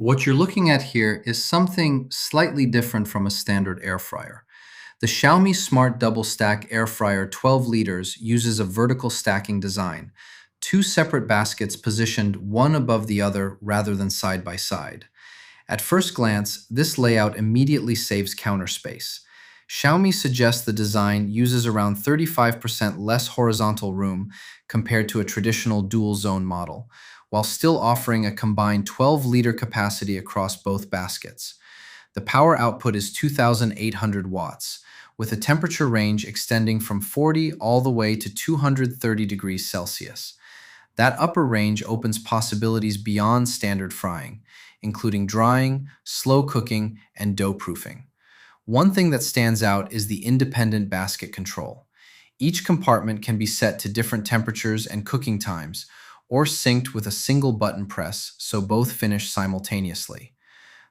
What you're looking at here is something slightly different from a standard air fryer. The Xiaomi Smart Double Stack Air Fryer 12 liters uses a vertical stacking design, two separate baskets positioned one above the other rather than side by side. At first glance, this layout immediately saves counter space. Xiaomi suggests the design uses around 35% less horizontal room compared to a traditional dual zone model, while still offering a combined 12-liter capacity across both baskets. The power output is 2,800 watts, with a temperature range extending from 40 all the way to 230 degrees Celsius. That upper range opens possibilities beyond standard frying, including drying, slow cooking, and dough proofing. One thing that stands out is the independent basket control. Each compartment can be set to different temperatures and cooking times, or synced with a single button press so both finish simultaneously.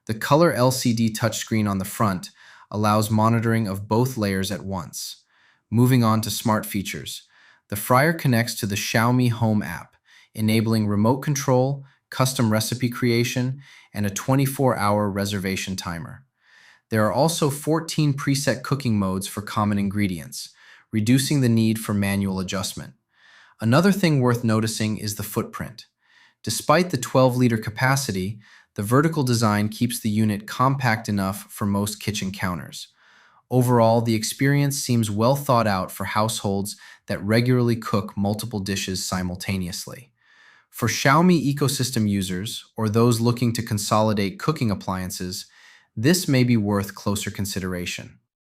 The color LCD touchscreen on the front allows monitoring of both layers at once. Moving on to smart features. The fryer connects to the Xiaomi Home app, enabling remote control, custom recipe creation, and a 24-hour reservation timer. There are also 14 preset cooking modes for common ingredients, reducing the need for manual adjustment. Another thing worth noticing is the footprint. Despite the 12-liter capacity, the vertical design keeps the unit compact enough for most kitchen counters. Overall, the experience seems well thought out for households that regularly cook multiple dishes simultaneously. For Xiaomi ecosystem users or those looking to consolidate cooking appliances, this may be worth closer consideration.